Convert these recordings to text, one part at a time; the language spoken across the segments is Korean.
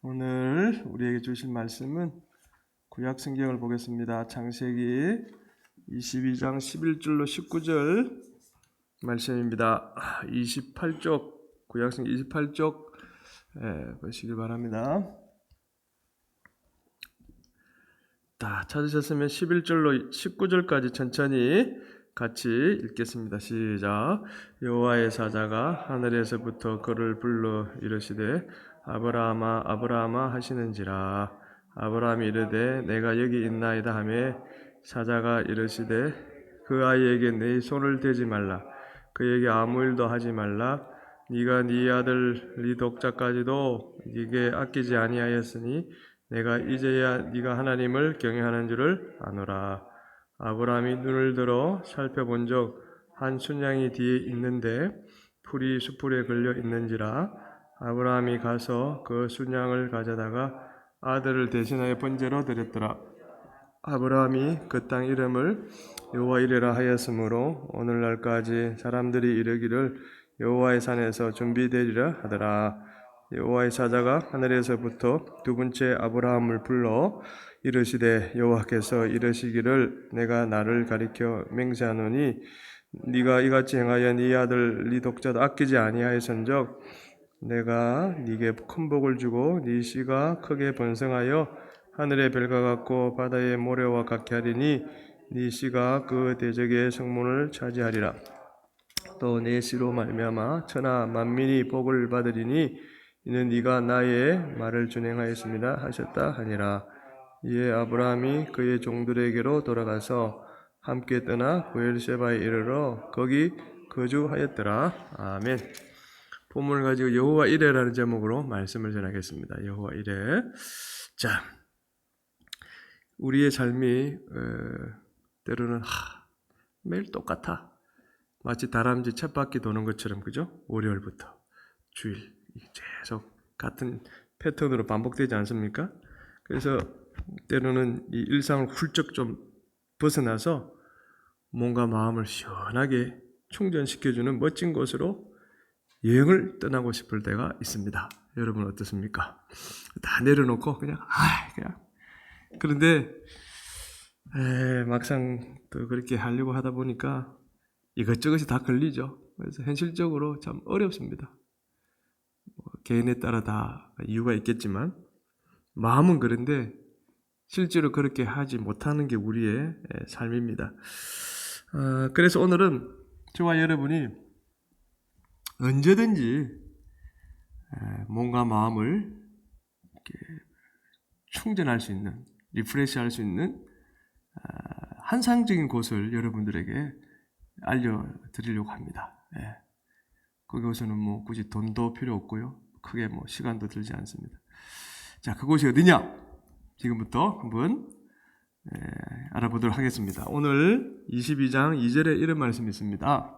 오늘 우리에게 주실 말씀은 구약 성경을 보겠습니다. 창세기 22장 11절로 19절 말씀입니다. 28쪽 구약 성경 28쪽 보시길 바랍니다. 다 찾으셨으면 11절로 19절까지 천천히 같이 읽겠습니다. 시작. 여호와의 사자가 하늘에서부터 그를 불러 이르시되 아브라함아 아브라함아 하시는지라. 아브라함이 이르되 내가 여기 있나이다 하매 사자가 이르시되 그 아이에게 네 손을 대지 말라. 그에게 아무 일도 하지 말라. 네가 네 아들 네 독자까지도 네게 아끼지 아니하였으니 내가 이제야 네가 하나님을 경외하는 줄을 아노라. 아브라함이 눈을 들어 살펴본즉 한 순양이 뒤에 있는데 풀이 수풀에 걸려 있는지라. 아브라함이 가서 그 순양을 가져다가 아들을 대신하여 번제로 드렸더라. 아브라함이 그 땅 이름을 여호와 이레라 하였으므로 오늘날까지 사람들이 이르기를 여호와의 산에서 준비되리라 하더라. 여호와의 사자가 하늘에서부터 두 번째 아브라함을 불러 이르시되 여호와께서 이르시기를 내가 나를 가리켜 맹세하노니 네가 이같이 행하여 네 아들 네 독자도 아끼지 아니하였은즉 내가 네게 큰 복을 주고 네 씨가 크게 번성하여 하늘의 별과 같고 바다의 모래와 같게 하리니 네 씨가 그 대적의 성문을 차지하리라. 또 내 씨로 말미암아 천하 만민이 복을 받으리니 이는 네가 나의 말을 준행하였습니다 하셨다 하니라. 이에 아브라함이 그의 종들에게로 돌아가서 함께 떠나 브엘세바에 이르러 거기 거주하였더라. 아멘. 본문을 가지고 여호와 이레라는 제목으로 말씀을 전하겠습니다. 여호와 이레. 자, 우리의 삶이 때로는 매일 똑같아. 마치 다람쥐 쳇바퀴 도는 것처럼, 그죠? 월요일부터 주일 계속 같은 패턴으로 반복되지 않습니까? 그래서 때로는 이 일상을 훌쩍 좀 벗어나서 몸과 마음을 시원하게 충전시켜주는 멋진 곳으로 여행을 떠나고 싶을 때가 있습니다. 여러분 어떻습니까? 다 내려놓고 그냥 그런데 막상 또 그렇게 하려고 하다 보니까 이것저것이 다 걸리죠. 그래서 현실적으로 참 어렵습니다. 개인에 따라 다 이유가 있겠지만 마음은 그런데 실제로 그렇게 하지 못하는 게 우리의 삶입니다. 그래서 오늘은 저와 여러분이 언제든지 몸과 마음을 충전할 수 있는, 리프레시할 수 있는 환상적인 곳을 여러분들에게 알려드리려고 합니다. 그곳에는 뭐 굳이 돈도 필요 없고요, 크게 뭐 시간도 들지 않습니다. 자, 그곳이 어디냐? 지금부터 한번 알아보도록 하겠습니다. 오늘 22장 2절에 이런 말씀이 있습니다.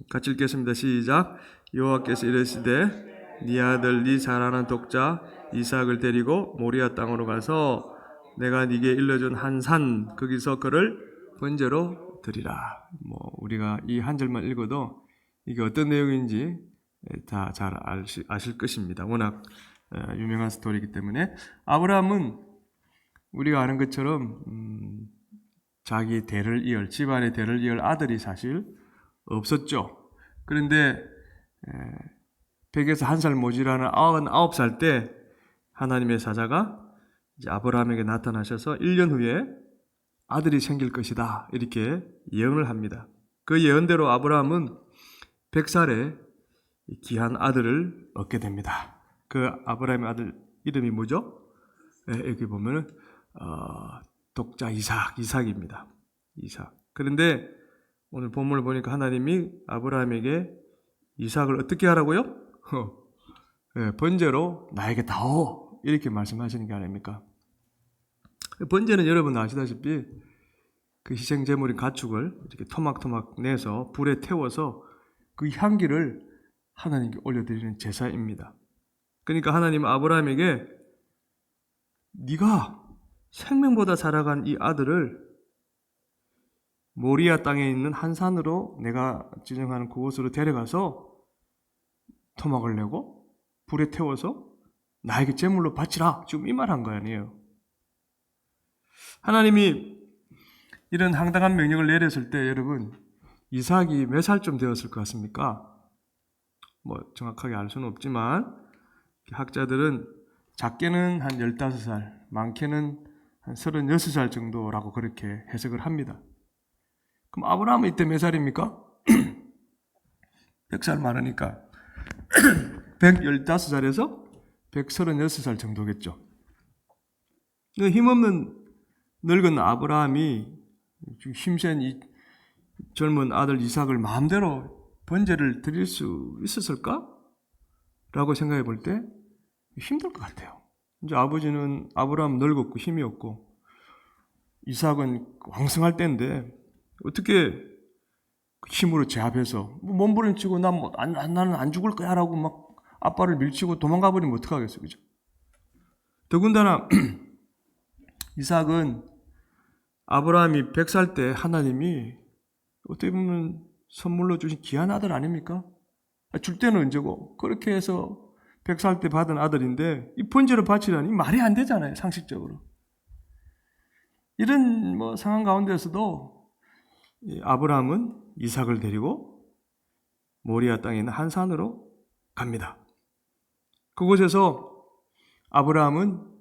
같이 읽겠습니다. 시작. 여호와께서 이르시되 네 아들 네 사랑하는 독자 이삭을 데리고 모리아 땅으로 가서 내가 네게 일러준 한 산 거기서 그를 번제로 드리라. 뭐 우리가 이 한 절만 읽어도 이게 어떤 내용인지 다 잘 아실 것입니다. 워낙 유명한 스토리이기 때문에. 아브라함은 우리가 아는 것처럼 자기 대를 이을, 집안의 대를 이을 아들이 사실 없었죠. 그런데 100에서 1살 모자라는 99살 때 하나님의 사자가 이제 아브라함에게 나타나셔서 1년 후에 아들이 생길 것이다 이렇게 예언을 합니다. 그 예언대로 아브라함은 100살에 귀한 아들을 얻게 됩니다. 그 아브라함의 아들 이름이 뭐죠? 여기 보면은 독자 이삭입니다. 이삭. 그런데 오늘 본문을 보니까 하나님이 아브라함에게 이삭을 어떻게 하라고요? 번제로 나에게 다오 이렇게 말씀하시는 게 아닙니까? 번제는 여러분 아시다시피 그 희생 제물인 가축을 이렇게 토막토막 내서 불에 태워서 그 향기를 하나님께 올려드리는 제사입니다. 그러니까 하나님은 아브라함에게 네가 생명보다 살아간 이 아들을 모리아 땅에 있는 한 산으로 내가 지정하는 그곳으로 데려가서 토막을 내고 불에 태워서 나에게 제물로 바치라. 지금 이 말 한 거 아니에요. 하나님이 이런 황당한 명령을 내렸을 때 여러분 이삭이 몇 살쯤 되었을 것 같습니까? 뭐 정확하게 알 수는 없지만 학자들은 작게는 한 15살, 많게는 한 36살 정도라고 그렇게 해석을 합니다. 그럼 아브라함은 이때 몇 살입니까? 100살 많으니까 115살에서 136살 정도겠죠. 힘없는 늙은 아브라함이 힘센 이 젊은 아들 이삭을 마음대로 번제를 드릴 수 있었을까? 라고 생각해 볼 때 힘들 것 같아요. 이제 아버지는 아브라함 늙었고 힘이 없고 이삭은 왕성할 때인데 어떻게 힘으로 제압해서 몸부림치고 나는 안 죽을 거야 라고 막 아빠를 밀치고 도망가 버리면 어떡하겠어요. 그죠? 더군다나 이삭은 아브라함이 100살 때 하나님이 어떻게 보면 선물로 주신 귀한 아들 아닙니까? 줄 때는 언제고 그렇게 해서 100살 때 받은 아들인데 이 번제로 바치라니 말이 안 되잖아요. 상식적으로. 이런 뭐 상황 가운데서도 아브라함은 이삭을 데리고 모리아 땅에 있는 한 산으로 갑니다. 그곳에서 아브라함은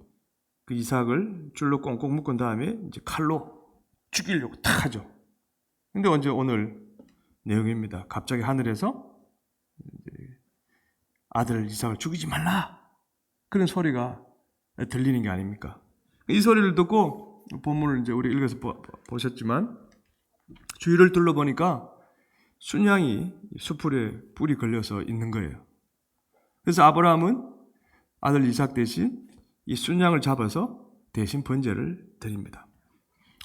그 이삭을 줄로 꽁꽁 묶은 다음에 이제 칼로 죽이려고 탁 하죠. 근데 언제 오늘 내용입니다. 갑자기 하늘에서 아들 이삭을 죽이지 말라. 그런 소리가 들리는 게 아닙니까? 이 소리를 듣고 본문을 이제 우리 읽어서 보셨지만 주위를 둘러보니까 순양이 수풀에 뿔이 걸려서 있는 거예요. 그래서 아브라함은 아들 이삭 대신 이 순양을 잡아서 대신 번제를 드립니다.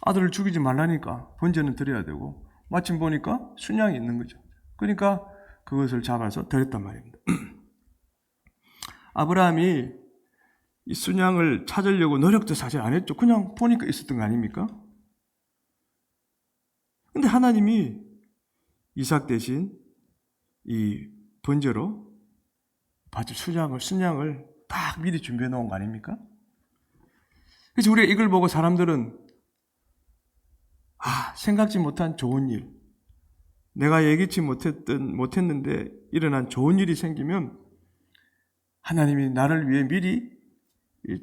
아들을 죽이지 말라니까 번제는 드려야 되고 마침 보니까 순양이 있는 거죠. 그러니까 그것을 잡아서 드렸단 말입니다. 아브라함이 이 순양을 찾으려고 노력도 사실 안 했죠. 그냥 보니까 있었던 거 아닙니까? 근데 하나님이 이삭 대신 이 번제로 바칠 순양을 딱 미리 준비해 놓은 거 아닙니까? 그래서 우리가 이걸 보고 사람들은 생각지 못한 좋은 일, 내가 예기치 못했는데 일어난 좋은 일이 생기면 하나님이 나를 위해 미리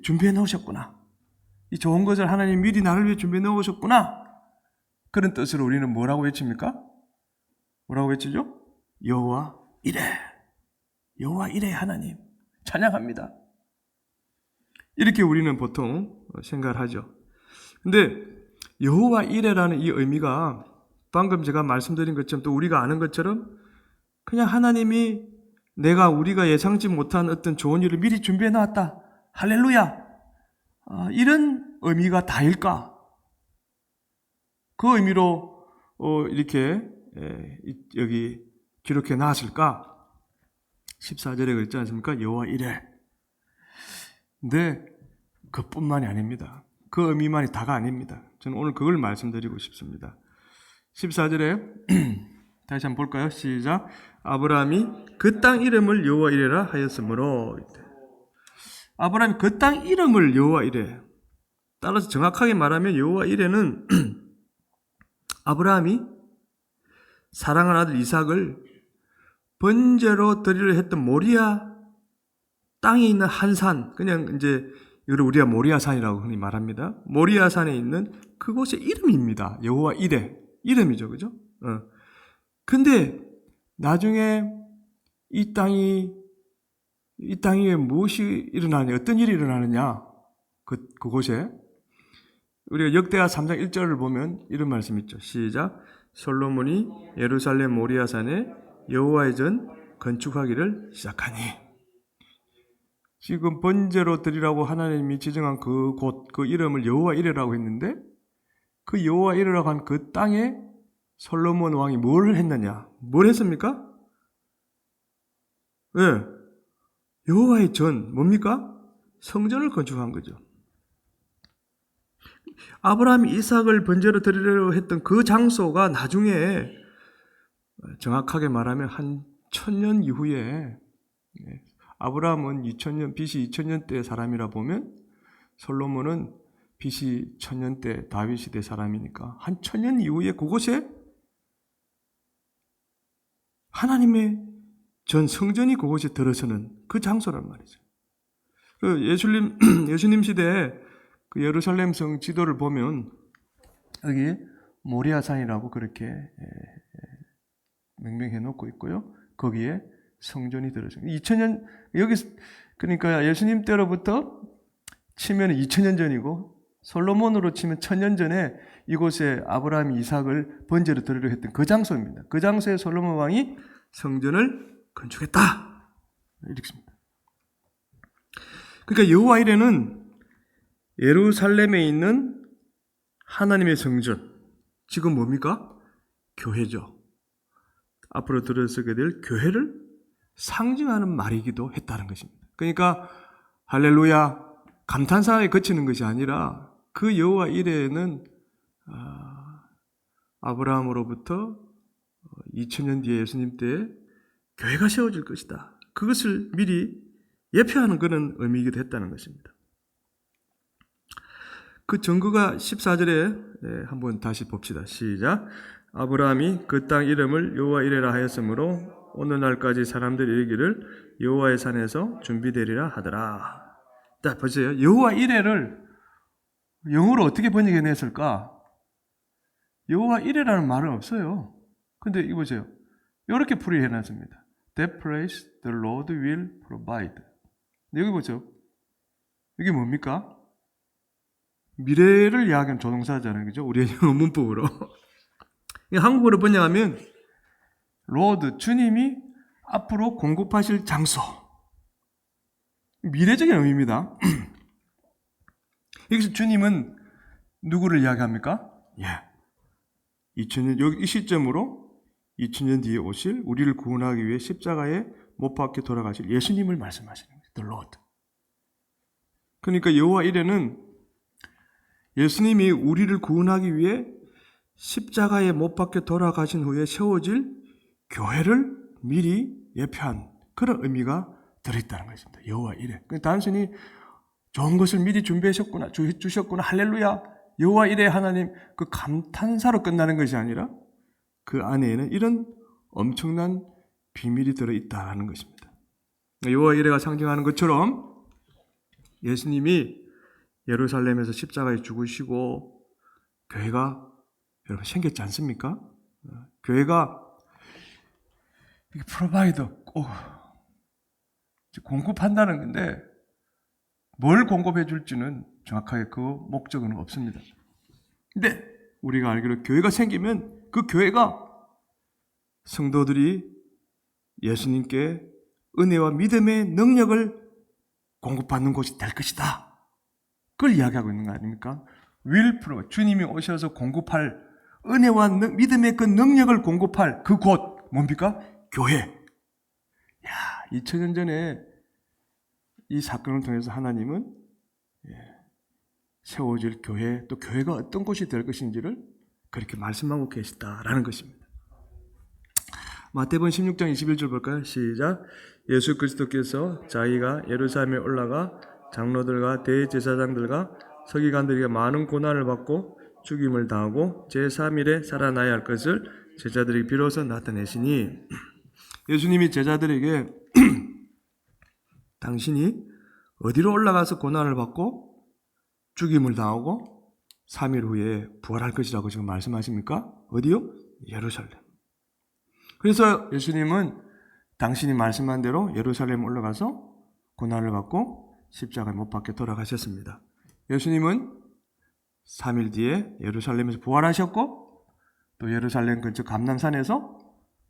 준비해 놓으셨구나. 이 좋은 것을 하나님이 미리 나를 위해 준비해 놓으셨구나. 그런 뜻으로 우리는 뭐라고 외칩니까? 뭐라고 외치죠? 여호와 이레. 여호와 이레 하나님. 찬양합니다. 이렇게 우리는 보통 생각을 하죠. 근데 여호와 이레라는 이 의미가 방금 제가 말씀드린 것처럼 또 우리가 아는 것처럼 그냥 하나님이 우리가 예상치 못한 어떤 좋은 일을 미리 준비해 놨다. 할렐루야. 이런 의미가 다일까? 그 의미로 이렇게 여기 기록해 놨을까? 14절에 그랬지 않습니까? 여호와 이레. 근데 그뿐만이 아닙니다. 그 의미만이 다가 아닙니다. 저는 오늘 그걸 말씀드리고 싶습니다. 14절에 다시 한번 볼까요? 시작. 아브라함이 그 땅 이름을 여호와 이레라 하였으므로. 아브라함이 그 땅 이름을 여호와 이레. 따라서 정확하게 말하면 여호와 이레는 아브라함이 사랑하는 아들 이삭을 번제로 드리려 했던 모리아 땅에 있는 한 산, 그냥 이제 이걸 우리가 모리아산이라고 흔히 말합니다. 모리아산에 있는 그곳의 이름입니다. 여호와 이레. 이름이죠. 그죠? 근데 나중에 이 땅에 무엇이 일어나느냐, 어떤 일이 일어나느냐, 그곳에 우리가 역대하 3장 1절을 보면 이런 말씀이 있죠. 시작. 솔로몬이 예루살렘 모리아산에 여호와의 전 건축하기를 시작하니. 지금 번제로 드리라고 하나님이 지정한 그 이름을 여호와 이레라고 했는데 그 여호와 이레라고 한 그 땅에 솔로몬 왕이 뭘 했느냐? 뭘 했습니까? 네. 여호와의 전 뭡니까? 성전을 건축한 거죠. 아브라함이 이삭을 번제로 드리려고 했던 그 장소가 나중에 정확하게 말하면 한 1000년 이후에 아브라함은 BC 2000년대 사람이라 보면 솔로몬은 BC 1000년대 다윗 시대 사람이니까 한 1000년 이후에 그곳에 하나님의 전 성전이 그곳에 들어서는 그 장소란 말이죠. 예수님 시대에 그 예루살렘 성 지도를 보면 여기 모리아산이라고 그렇게 명명해 놓고 있고요. 거기에 성전이 들어서 2000년 여기 그러니까 예수님 때로부터 치면 2000년 전이고 솔로몬으로 치면 1000년 전에 이곳에 아브라함이 이삭을 번제로 드리려 했던 그 장소입니다. 그 장소에 솔로몬 왕이 성전을 건축했다. 이렇습니다. 그러니까 여호와 이레는 예루살렘에 있는 하나님의 성전, 지금 뭡니까? 교회죠. 앞으로 들어서게 될 교회를 상징하는 말이기도 했다는 것입니다. 그러니까 할렐루야 감탄사에 그치는 것이 아니라 그 여호와 이레는 아브라함으로부터 2000년 뒤에 예수님 때에 교회가 세워질 것이다. 그것을 미리 예표하는 그런 의미이기도 했다는 것입니다. 그 증거가 14절에 한번 다시 봅시다. 시작. 아브라함이 그 땅 이름을 여호와 이레라 하였으므로 오늘날까지 사람들이 이르기를 여호와의 산에서 준비되리라 하더라. 자, 보세요. 여호와 이레를 영어로 어떻게 번역해냈을까? 여호와 이레라는 말은 없어요. 근데 이거 보세요. 이렇게 풀이해놨습니다. That place the Lord will provide. 여기 보세요. 이게 뭡니까? 미래를 이야기하는 조동사잖아요. 그죠? 우리의 영어 문법으로. 한국어로 번역하면 Lord, 주님이 앞으로 공급하실 장소. 미래적인 의미입니다. 여기서 주님은 누구를 이야기합니까? 예. 2000년, 여기 이 시점으로 2000년 뒤에 오실 우리를 구원하기 위해 십자가에 못 박혀 돌아가실 예수님을 말씀하시는 거예요. The Lord. 그러니까 여호와 이레는 예수님이 우리를 구원하기 위해 십자가에 못 박혀 돌아가신 후에 세워질 교회를 미리 예표한 그런 의미가 들어있다는 것입니다. 여호와 이레. 단순히 좋은 것을 미리 준비하셨구나, 주셨구나, 할렐루야, 여호와 이레 하나님 그 감탄사로 끝나는 것이 아니라 그 안에는 이런 엄청난 비밀이 들어있다는 것입니다. 여호와 이레가 상징하는 것처럼 예수님이 예루살렘에서 십자가에 죽으시고 교회가 여러분 생겼지 않습니까? 교회가 프로바이더 공급한다는 건데 뭘 공급해 줄지는 정확하게 그 목적은 없습니다. 근데 우리가 알기로 교회가 생기면 그 교회가 성도들이 예수님께 은혜와 믿음의 능력을 공급받는 곳이 될 것이다. 그걸 이야기하고 있는 거 아닙니까? will provide. 주님이 오셔서 공급할 은혜와 믿음의 그 능력을 공급할 그 곳 뭡니까? 교회. 야, 2000년 전에 이 사건을 통해서 하나님은 세워질 교회, 또 교회가 어떤 곳이 될 것인지를 그렇게 말씀하고 계시다라는 것입니다. 마태복음 16장 21절 볼까요? 시작. 예수 그리스도께서 자기가 예루살렘에 올라가 장로들과 대제사장들과 서기관들에게 많은 고난을 받고 죽임을 당하고 제3일에 살아나야 할 것을 제자들에게 비로소 나타내시니, 예수님이 제자들에게 당신이 어디로 올라가서 고난을 받고 죽임을 당하고 3일 후에 부활할 것이라고 지금 말씀하십니까? 어디요? 예루살렘. 그래서 예수님은 당신이 말씀한 대로 예루살렘 올라가서 고난을 받고 십자가에 못 박혀 돌아가셨습니다. 예수님은 3일 뒤에 예루살렘에서 부활하셨고 또 예루살렘 근처 감람산에서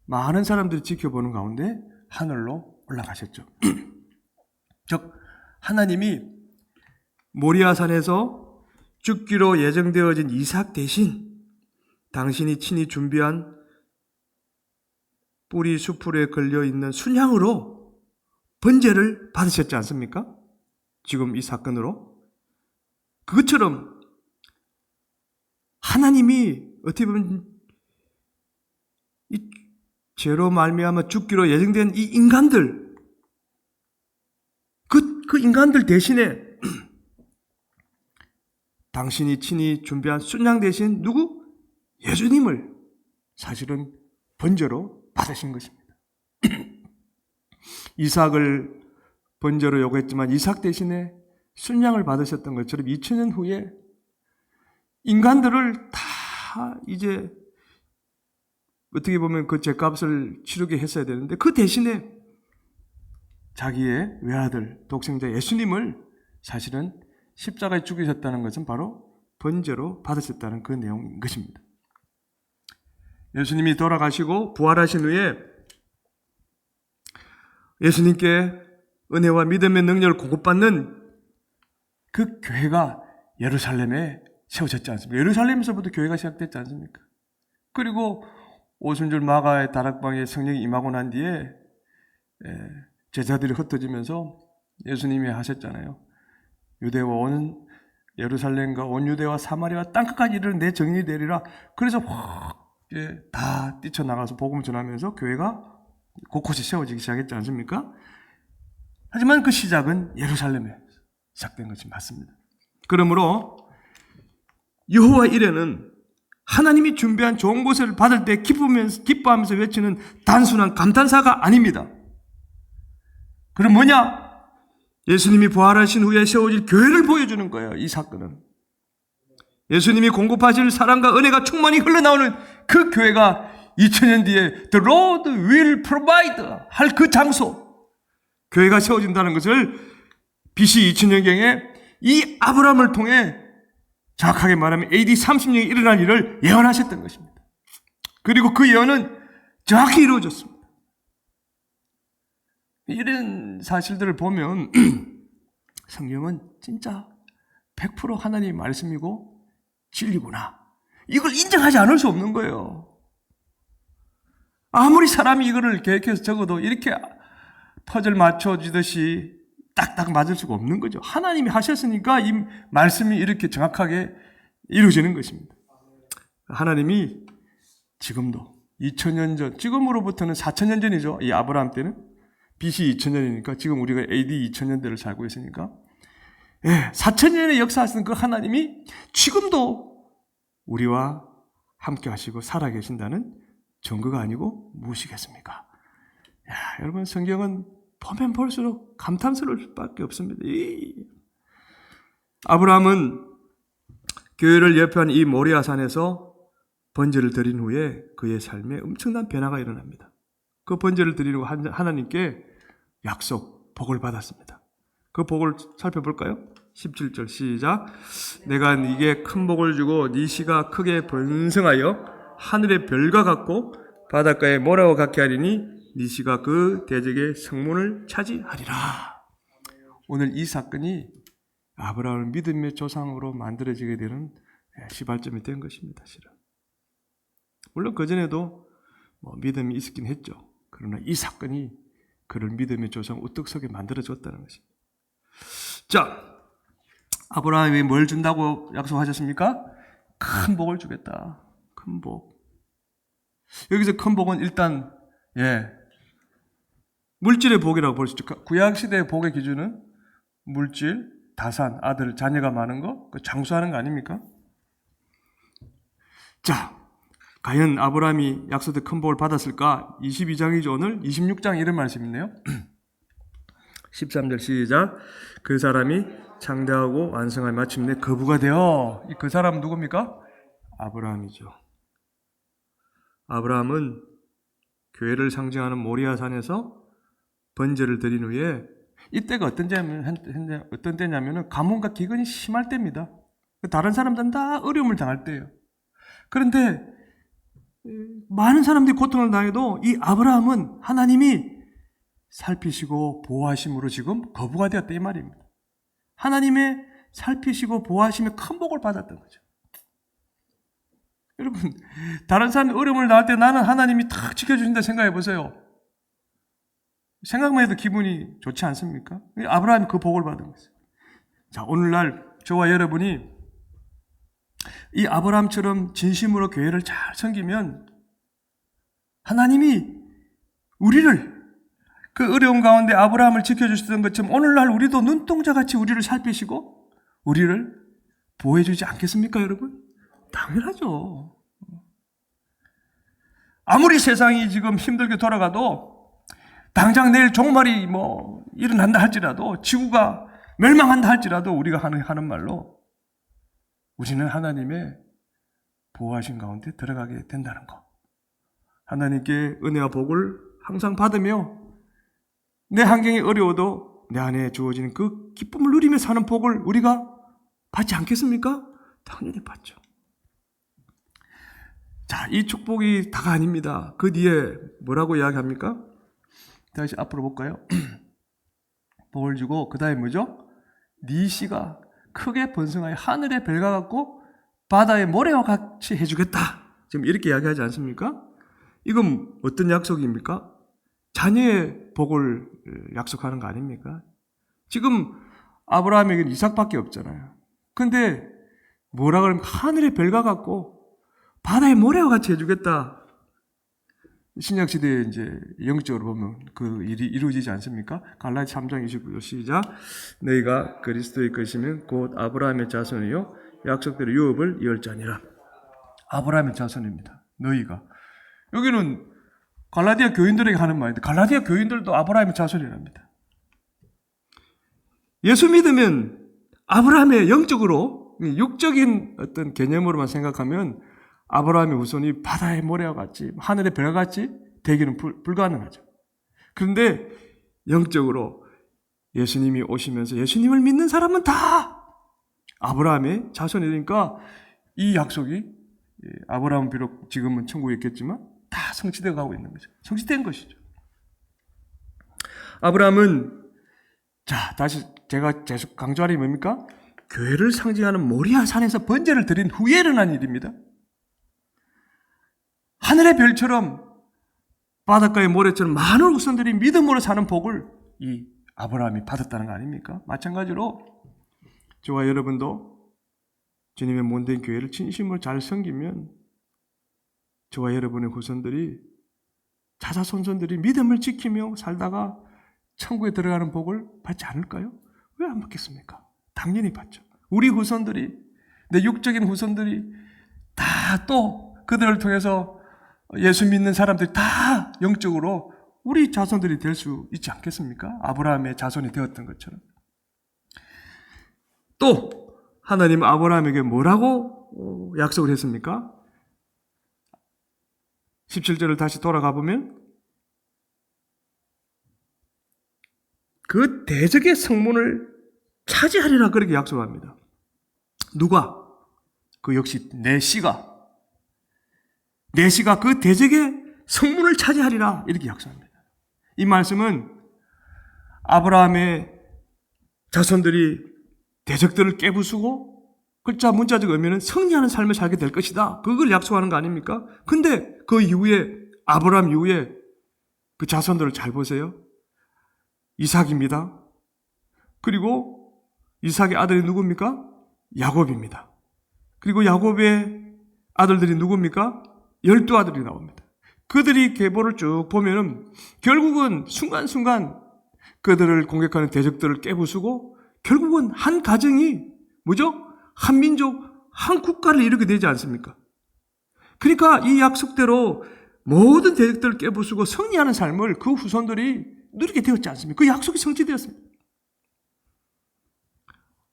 많은 사람들이 지켜보는 가운데 하늘로 올라가셨죠. 즉 하나님이 모리아산에서 죽기로 예정되어진 이삭 대신 당신이 친히 준비한 뿌리 수풀에 걸려있는 순양으로 번제를 받으셨지 않습니까? 지금 이 사건으로. 그것처럼 하나님이 어떻게 보면 이 죄로 말미암아 죽기로 예정된 이 인간들, 그 인간들 대신에 당신이 친히 준비한 순양 대신 누구? 예수님을 사실은 번제로 받으신 것입니다. 이삭을 번제로 요구했지만 이삭 대신에 순양을 받으셨던 것처럼 2000년 후에 인간들을 다 이제 어떻게 보면 그 죄값을 치르게 했어야 되는데 그 대신에 자기의 외아들, 독생자 예수님을 사실은 십자가에 죽이셨다는 것은 바로 번제로 받으셨다는 그 내용인 것입니다. 예수님이 돌아가시고 부활하신 후에 예수님께 은혜와 믿음의 능력을 공급받는 그 교회가 예루살렘에 세워졌지 않습니까? 예루살렘에서부터 교회가 시작됐지 않습니까? 그리고 오순절 마가의 다락방에 성령이 임하고 난 뒤에 제자들이 흩어지면서 예수님이 하셨잖아요. 유대와 온 예루살렘과 온 유대와 사마리아 땅끝까지 이르는 내 정인이 되리라. 그래서 확 다 뛰쳐나가서 복음 전하면서 교회가 곳곳이 세워지기 시작했지 않습니까? 하지만 그 시작은 예루살렘에 시작된 것이 맞습니다. 그러므로 여호와 이레는 하나님이 준비한 좋은 것을 받을 때 기뻐하면서 외치는 단순한 감탄사가 아닙니다. 그럼 뭐냐? 예수님이 부활하신 후에 세워질 교회를 보여주는 거예요. 이 사건은. 예수님이 공급하실 사랑과 은혜가 충만히 흘러나오는 그 교회가 2000년 뒤에 The Lord will provide 할 그 장소, 교회가 세워진다는 것을 BC 2000년경에 이 아브라함을 통해 정확하게 말하면 AD 30년에 일어날 일을 예언하셨던 것입니다. 그리고 그 예언은 정확히 이루어졌습니다. 이런 사실들을 보면 성경은 진짜 100% 하나님의 말씀이고 진리구나. 이걸 인정하지 않을 수 없는 거예요. 아무리 사람이 이거를 계획해서 적어도 이렇게 퍼즐 맞춰지듯이 딱딱 맞을 수가 없는 거죠. 하나님이 하셨으니까 이 말씀이 이렇게 정확하게 이루어지는 것입니다. 하나님이 지금도 2000년 전, 지금으로부터는 4000년 전이죠. 이 아브라함 때는 BC 2000년이니까 지금 우리가 AD 2000년대를 살고 있으니까 4000년의 역사하시는 그 하나님이 지금도 우리와 함께 하시고 살아계신다는 증거가 아니고 무엇이겠습니까? 여러분 성경은 보면 볼수록 감탄스러울 수밖에 없습니다. 아브라함은 교회를 예표한 이 모리아산에서 번제를 드린 후에 그의 삶에 엄청난 변화가 일어납니다. 그 번제를 드리고 하나님께 약속, 복을 받았습니다. 그 복을 살펴볼까요? 17절 시작. 내가 네게 큰 복을 주고 네 씨가 크게 번성하여 하늘의 별과 같고 바닷가의 모래와 같게 하리니 네 씨가 그 대적의 성문을 차지하리라. 오늘 이 사건이 아브라함을 믿음의 조상으로 만들어지게 되는 시발점이 된 것입니다. 실은. 물론 그전에도 믿음이 있었긴 했죠. 그러나 이 사건이 그를 믿음의 조상 우뚝 서게 만들어줬다는 것입니다. 자, 아브라함이 뭘 준다고 약속하셨습니까? 큰 복을 주겠다. 큰 복. 여기서 큰 복은 일단 물질의 복이라고 볼 수 있죠. 구약시대의 복의 기준은 물질, 다산, 아들, 자녀가 많은 거, 장수하는 거 아닙니까? 자, 과연 아브라함이 약속된 큰 복을 받았을까? 22장이죠. 오늘 26장 이런 말씀이 있네요. 13절 시작. 그 사람이 창대하고 완성하여 마침내 거부가 되어. 그 사람은 누굽니까? 아브라함이죠. 아브라함은 교회를 상징하는 모리아산에서 번제를 드린 후에 이때가 어떤 때냐면 가뭄과 기근이 심할 때입니다. 다른 사람들은 다 어려움을 당할 때예요. 그런데 많은 사람들이 고통을 당해도 이 아브라함은 하나님이 살피시고 보호하심으로 지금 거부가 되었다 이 말입니다. 하나님의 살피시고 보호하심에 큰 복을 받았던 거죠. 여러분, 다른 사람이 어려움을 당할 때 나는 하나님이 탁 지켜주신다 생각해 보세요. 생각만 해도 기분이 좋지 않습니까? 아브라함이 그 복을 받은 거예요. 자, 오늘날 저와 여러분이 이 아브라함처럼 진심으로 교회를 잘 섬기면 하나님이 우리를 그 어려운 가운데 아브라함을 지켜주시던 것처럼 오늘날 우리도 눈동자같이 우리를 살피시고 우리를 보호해주지 않겠습니까, 여러분? 당연하죠. 아무리 세상이 지금 힘들게 돌아가도 당장 내일 종말이 일어난다 할지라도 지구가 멸망한다 할지라도 우리가 하는 말로 우리는 하나님의 보호하신 가운데 들어가게 된다는 거. 하나님께 은혜와 복을 항상 받으며 내 환경이 어려워도 내 안에 주어지는 그 기쁨을 누리며 사는 복을 우리가 받지 않겠습니까? 당연히 받죠. 자, 이 축복이 다가 아닙니다. 그 뒤에 뭐라고 이야기합니까? 다시 앞으로 볼까요? 복을 주고 그 다음에 뭐죠? 네 씨가 크게 번성하여 하늘의 별과 같고 바다의 모래와 같이 해주겠다. 지금 이렇게 이야기하지 않습니까? 이건 어떤 약속입니까? 자녀의 복을 약속하는 거 아닙니까? 지금 아브라함에게는 이삭밖에 없잖아요. 근데 뭐라 그러면 하늘의 별과 같고 바다의 모래와 같이 해주겠다. 신약시대에 이제 영적으로 보면 그 일이 이루어지지 않습니까? 갈라디 3장 29절 시작. 너희가 그리스도의 것이면 곧 아브라함의 자손이요 약속대로 유업을 이을 자니라. 아브라함의 자손입니다. 너희가. 여기는 갈라디아 교인들에게 하는 말인데 갈라디아 교인들도 아브라함의 자손이랍니다. 예수 믿으면 아브라함의 영적으로 육적인 어떤 개념으로만 생각하면 아브라함의 후손이 바다의 모래와 같이 하늘의 별과 같이 되기는 불가능하죠. 그런데 영적으로 예수님이 오시면서 예수님을 믿는 사람은 다 아브라함의 자손이 되니까 이 약속이 아브라함은 비록 지금은 천국에 있겠지만 다 성취되어 가고 있는 거죠. 성취된 것이죠. 아브라함은 자 다시 제가 계속 강조하는 게 뭡니까? 교회를 상징하는 모리아 산에서 번제를 드린 후에 일어난 일입니다. 하늘의 별처럼 바닷가의 모래처럼 많은 후손들이 믿음으로 사는 복을 이 아브라함이 받았다는 거 아닙니까? 마찬가지로 저와 여러분도 주님의 몸된 교회를 진심으로 잘 섬기면 저와 여러분의 후손들이 자자손손들이 믿음을 지키며 살다가 천국에 들어가는 복을 받지 않을까요? 왜 안 받겠습니까? 당연히 받죠. 우리 후손들이 내 육적인 후손들이 다 또 그들을 통해서 예수 믿는 사람들이 다 영적으로 우리 자손들이 될 수 있지 않겠습니까? 아브라함의 자손이 되었던 것처럼. 또 하나님 아브라함에게 뭐라고 약속을 했습니까? 17절을 다시 돌아가 보면 그 대적의 성문을 차지하리라 그렇게 약속합니다. 누가? 그 역시 내 씨가 그 대적의 성문을 차지하리라 이렇게 약속합니다. 이 말씀은 아브라함의 자손들이 대적들을 깨부수고 글자 문자적 의미는 승리하는 삶을 살게 될 것이다. 그걸 약속하는 거 아닙니까? 근데 그 이후에 아브라함 이후에 그 자손들을 잘 보세요. 이삭입니다. 그리고 이삭의 아들이 누굽니까? 야곱입니다. 그리고 야곱의 아들들이 누굽니까? 12아들이 나옵니다. 그들이 계보를 쭉 보면은 결국은 순간순간 그들을 공격하는 대적들을 깨부수고 결국은 한 가정이 뭐죠? 한 민족, 한 국가를 이루게 되지 않습니까? 그러니까 이 약속대로 모든 대적들을 깨부수고 승리하는 삶을 그 후손들이 누리게 되었지 않습니까? 그 약속이 성취되었습니다.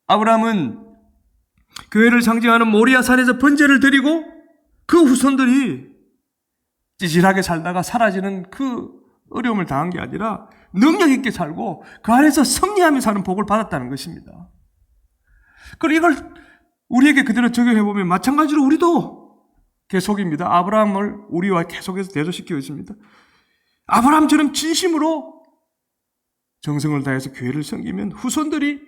아브라함은 교회를 상징하는 모리아 산에서 번제를 드리고 그 후손들이 찌질하게 살다가 사라지는 그 어려움을 당한 게 아니라 능력 있게 살고 그 안에서 승리하며 사는 복을 받았다는 것입니다. 그리고 이걸 우리에게 그대로 적용해보면 마찬가지로 우리도 계속입니다. 아브라함을 우리와 계속해서 대조시키고 있습니다. 아브라함처럼 진심으로 정성을 다해서 교회를 섬기면 후손들이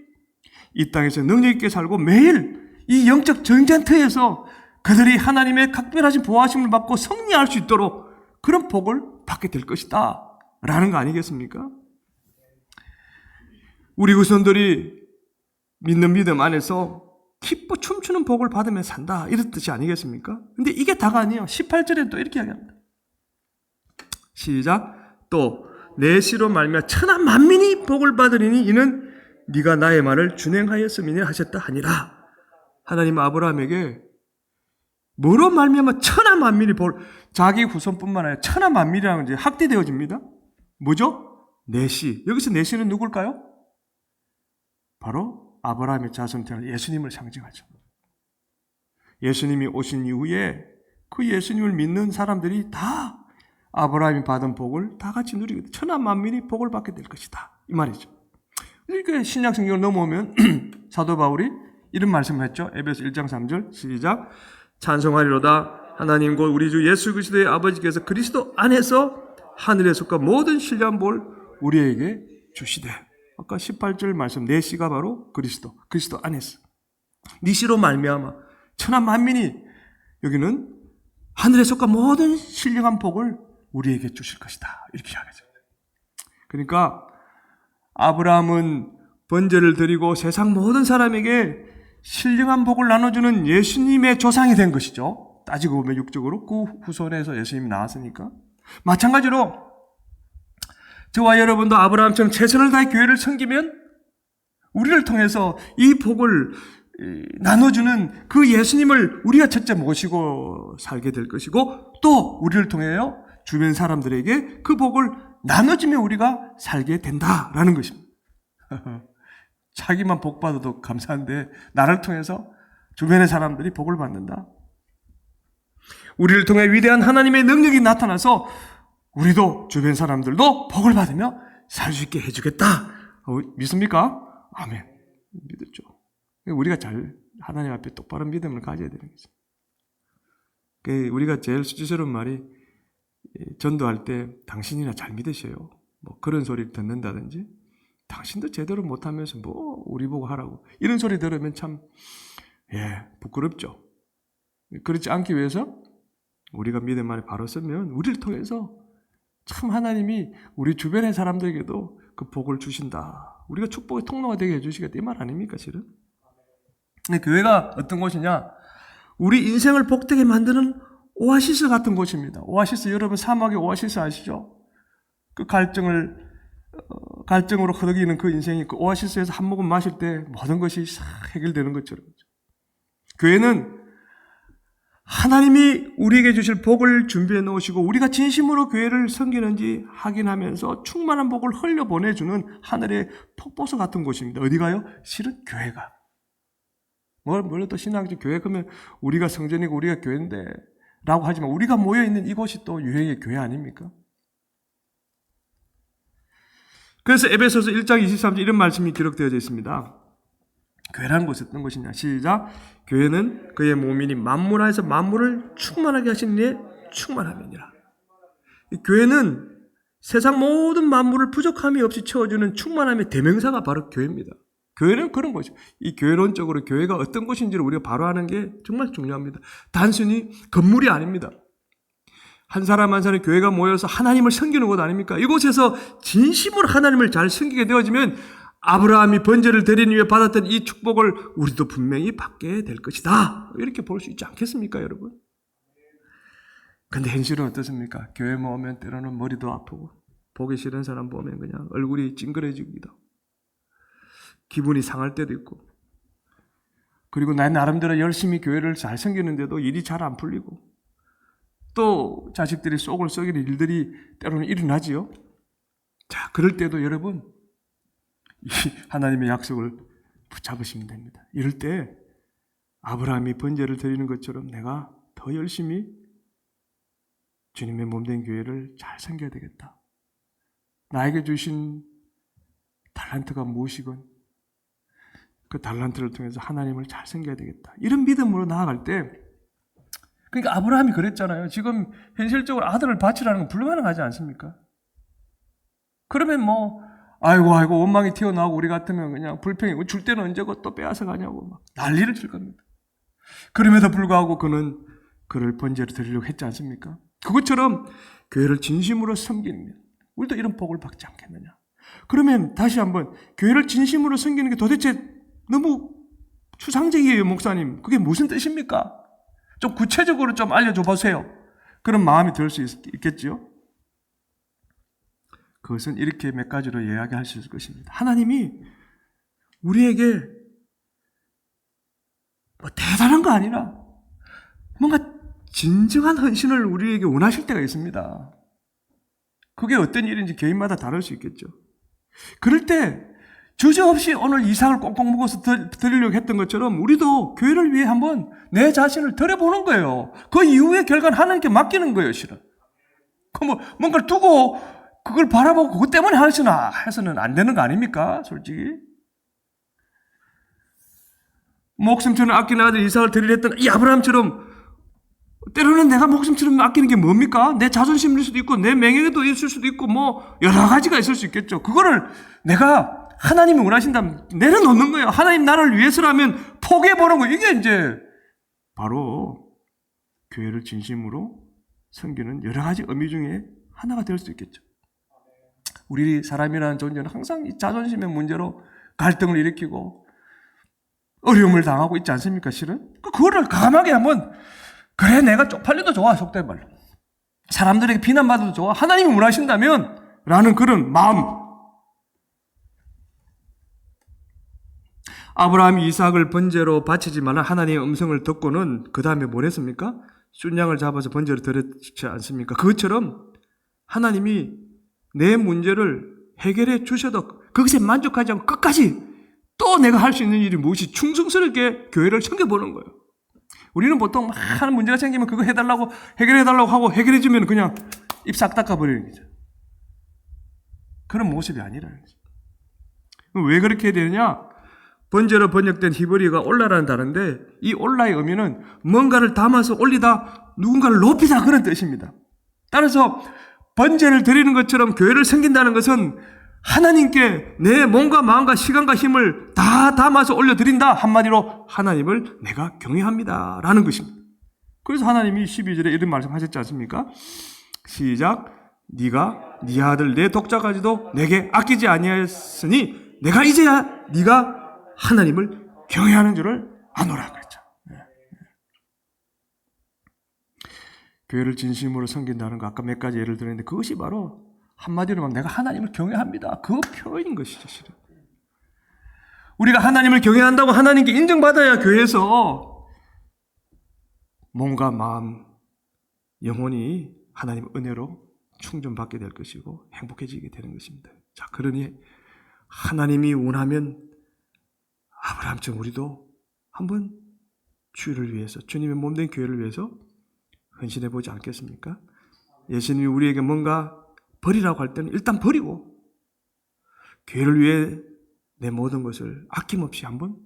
이 땅에서 능력 있게 살고 매일 이 영적 전쟁터에서 그들이 하나님의 각별하신 보호하심을 받고 승리할 수 있도록 그런 복을 받게 될 것이다 라는 거 아니겠습니까? 우리 후손들이 믿는 믿음 안에서 기뻐 춤추는 복을 받으며 산다 이런 뜻이 아니겠습니까? 근데 이게 다가 아니에요. 18절에 또 이렇게 이야기합니다. 시작. 또 내 씨로 말미암아 천하 만민이 복을 받으리니 이는 네가 나의 말을 준행하였음이니 하셨다 하니라. 하나님 아브라함에게 뭐로 말미암아 천하 만민이 자기 후손뿐만 아니라 천하 만민이라는 게 확대되어집니다. 뭐죠? 내 씨. 여기서 내 씨는 누굴까요? 바로 아브라함의 자손 예수님을 상징하죠. 예수님이 오신 이후에 그 예수님을 믿는 사람들이 다 아브라함이 받은 복을 다 같이 누리게 돼. 천하 만민이 복을 받게 될 것이다. 이 말이죠. 그러니까 신약 성경을 넘어오면 사도 바울이 이런 말씀을 했죠. 에베소 1장 3절 시작. 찬송하리로다 하나님 곧 우리 주 예수 그리스도의 아버지께서 그리스도 안에서 하늘에 속한 모든 신령한 볼 우리에게 주시되. 아까 18절 말씀 내 씨가 바로 그리스도 안에서 네 씨로 말미암아 천하 만민이 여기는 하늘에 속한 모든 신령한 복을 우리에게 주실 것이다. 이렇게 이야기하죠. 그러니까 아브라함은 번제를 드리고 세상 모든 사람에게 신령한 복을 나눠주는 예수님의 조상이 된 것이죠. 따지고 보면 육적으로 그 후손에서 예수님이 나왔으니까. 마찬가지로 저와 여러분도 아브라함처럼 최선을 다해 교회를 섬기면 우리를 통해서 이 복을 나눠주는 그 예수님을 우리가 첫째 모시고 살게 될 것이고 또 우리를 통하여 주변 사람들에게 그 복을 나눠주며 우리가 살게 된다라는 것입니다. 자기만 복 받아도 감사한데 나를 통해서 주변의 사람들이 복을 받는다. 우리를 통해 위대한 하나님의 능력이 나타나서 우리도 주변 사람들도 복을 받으며 살 수 있게 해주겠다. 믿습니까? 아멘. 믿었죠. 우리가 하나님 앞에 똑바른 믿음을 가져야 되는 거죠. 우리가 제일 수치스러운 말이 전도할 때 당신이나 잘 믿으세요. 뭐 그런 소리를 듣는다든지 당신도 제대로 못하면서 뭐 우리 보고 하라고 이런 소리 들으면 참 부끄럽죠. 그렇지 않기 위해서 우리가 믿음 안에 바로 서면 우리를 통해서 참 하나님이 우리 주변의 사람들에게도 그 복을 주신다. 우리가 축복의 통로가 되게 해주시겠다. 이 말 아닙니까 실은? 근데 교회가 어떤 곳이냐? 우리 인생을 복되게 만드는 오아시스 같은 곳입니다. 오아시스 여러분 사막의 오아시스 아시죠? 그 갈증으로 허덕이는 그 인생이 그 오아시스에서 한 모금 마실 때 모든 것이 해결되는 것처럼. 교회는 하나님이 우리에게 주실 복을 준비해 놓으시고 우리가 진심으로 교회를 섬기는지 확인하면서 충만한 복을 흘려보내주는 하늘의 폭포수 같은 곳입니다. 어디가요? 실은 교회가. 또 신앙적 교회 그러면 우리가 성전이고 우리가 교회인데 라고 하지만 우리가 모여있는 이곳이 또 유형의 교회 아닙니까? 그래서 에베소서 1장 23절 이런 말씀이 기록되어져 있습니다. 교회라는 곳이 어떤 곳이냐? 시작. 교회는 그의 몸이니 만물 안에서 만물을 충만하게 하신 이의 충만함이니라. 교회는 세상 모든 만물을 부족함이 없이 채워주는 충만함의 대명사가 바로 교회입니다. 교회는 그런 곳이죠. 이 교회론적으로 교회가 어떤 곳인지를 우리가 바로 아는 게 정말 중요합니다. 단순히 건물이 아닙니다. 한 사람 한 사람의 교회가 모여서 하나님을 섬기는 곳 아닙니까? 이곳에서 진심으로 하나님을 잘 섬기게 되어지면 아브라함이 번제를 드린 후에 받았던 이 축복을 우리도 분명히 받게 될 것이다. 이렇게 볼 수 있지 않겠습니까, 여러분? 근데 현실은 어떻습니까? 교회 모으면 때로는 머리도 아프고 보기 싫은 사람 보면 그냥 얼굴이 찡그러지기도 기분이 상할 때도 있고 그리고 나 나름대로 열심히 교회를 잘 섬기는데도 일이 잘 안 풀리고 또 자식들이 속을 썩이는 일들이 때로는 일어나지요. 자, 그럴 때도 여러분 이 하나님의 약속을 붙잡으시면 됩니다. 이럴 때 아브라함이 번제를 드리는 것처럼 내가 더 열심히 주님의 몸된 교회를 잘 섬겨야 되겠다. 나에게 주신 달란트가 무엇이건 그 달란트를 통해서 하나님을 잘 섬겨야 되겠다. 이런 믿음으로 나아갈 때 그러니까 아브라함이 그랬잖아요. 지금 현실적으로 아들을 바치라는 건 불가능하지 않습니까? 그러면 아이고 원망이 튀어나오고 우리 같으면 그냥 불평이고 줄 때는 언제고 또 빼앗아 가냐고 막 난리를 칠 겁니다. 그럼에도 불구하고 그는 그를 번제로 드리려고 했지 않습니까? 그것처럼 교회를 진심으로 섬기는 우리도 이런 복을 받지 않겠느냐. 그러면 다시 한번 교회를 진심으로 섬기는 게 도대체 너무 추상적이에요, 목사님. 그게 무슨 뜻입니까? 좀 구체적으로 좀 알려줘 보세요. 그런 마음이 들 수 있겠죠. 그것은 이렇게 몇 가지로 이야기할 수 있을 것입니다. 하나님이 우리에게 뭐 대단한 거 아니라 뭔가 진정한 헌신을 우리에게 원하실 때가 있습니다. 그게 어떤 일인지 개인마다 다를 수 있겠죠. 그럴 때 주저없이 오늘 이삭을 꽁꽁 묶어서 드리려고 했던 것처럼 우리도 교회를 위해 한번 내 자신을 드려보는 거예요. 그 이후의 결과는 하나님께 맡기는 거예요, 실은. 뭐 뭔가를 두고 그걸 바라보고 그것 때문에 하시나 해서는 안 되는 거 아닙니까? 솔직히. 목숨처럼 아끼는 아들 이삭을 드리려 했던 이 아브라함처럼 때로는 내가 목숨처럼 아끼는 게 뭡니까? 내 자존심일 수도 있고 내 명예도 있을 수도 있고 뭐 여러 가지가 있을 수 있겠죠. 그거를 내가 하나님이 원하신다면 내려놓는 거예요. 하나님 나를 위해서라면 포기해보는 거예요. 이게 이제 바로 교회를 진심으로 섬기는 여러 가지 의미 중에 하나가 될 수 있겠죠. 우리 사람이라는 존재는 항상 이 자존심의 문제로 갈등을 일으키고 어려움을 당하고 있지 않습니까, 실은? 그거를 감하게 한번, 그래, 내가 쪽팔려도 좋아, 속된 말로. 사람들에게 비난받아도 좋아. 하나님이 원하신다면, 라는 그런 마음. 아브라함이 이삭을 번제로 바치지 말라 하나님의 음성을 듣고는 그 다음에 뭘 했습니까? 순양을 잡아서 번제로 드렸지 않습니까? 그것처럼 하나님이 내 문제를 해결해 주셔도 그것에 만족하지 않고 끝까지 또 내가 할 수 있는 일이 무엇이 충성스럽게 교회를 섬겨보는 거예요. 우리는 보통 많은 문제가 생기면 그거 해달라고 해결해달라고 하고 해결해주면 그냥 입 싹 닦아버리는 거죠. 그런 모습이 아니라는 거죠. 왜 그렇게 되느냐? 번제로 번역된 히브리어가 올라라는 단어인데 이 올라의 의미는 뭔가를 담아서 올리다 누군가를 높이다 그런 뜻입니다. 따라서 번제를 드리는 것처럼 교회를 섬긴다는 것은 하나님께 내 몸과 마음과 시간과 힘을 다 담아서 올려드린다. 한마디로 하나님을 내가 경외합니다 라는 것입니다. 그래서 하나님이 12절에 이런 말씀하셨지 않습니까? 시작. 네가 네 아들 내 독자까지도 내게 아끼지 아니하였으니 내가 이제야 네가 하나님을 경외하는 줄을 아노라 그랬죠. 교회를 진심으로 섬긴다는 거 아까 몇 가지 예를 들었는데 그것이 바로 한마디로 막 내가 하나님을 경외합니다. 그 표현인 것이죠. 실은. 우리가 하나님을 경외한다고 하나님께 인정받아야 교회에서 몸과 마음, 영혼이 하나님의 은혜로 충전받게 될 것이고 행복해지게 되는 것입니다. 자, 그러니 하나님이 원하면 아브라함처럼 우리도 한번 주를 위해서 주님의 몸된 교회를 위해서 헌신해 보지 않겠습니까? 예수님이 우리에게 뭔가 버리라고 할 때는 일단 버리고 교회를 위해 내 모든 것을 아낌없이 한번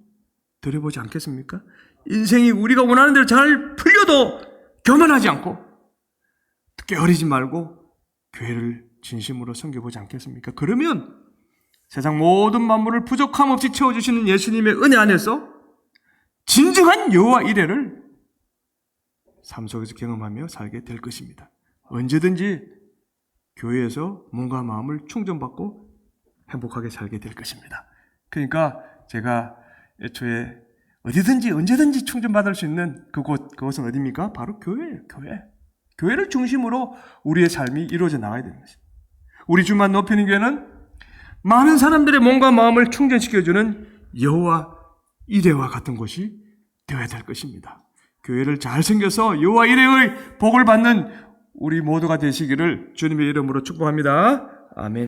드려보지 않겠습니까? 인생이 우리가 원하는 대로 잘 풀려도 교만하지 않고 게으르지 말고 교회를 진심으로 섬겨보지 않겠습니까? 그러면 세상 모든 만물을 부족함 없이 채워주시는 예수님의 은혜 안에서 진정한 여호와 이레를 삶 속에서 경험하며 살게 될 것입니다. 언제든지 교회에서 몸과 마음을 충전받고 행복하게 살게 될 것입니다. 그러니까 제가 애초에 어디든지 언제든지 충전받을 수 있는 그것은 어디입니까? 바로 교회예요. 교회를 중심으로 우리의 삶이 이루어져 나가야 되는 것입니다. 우리 주만 높이는 교회는 많은 사람들의 몸과 마음을 충전시켜주는 여호와 이레와 같은 곳이 되어야 될 것입니다. 교회를 잘 섬겨서 여호와 이레의 복을 받는 우리 모두가 되시기를 주님의 이름으로 축복합니다. 아멘.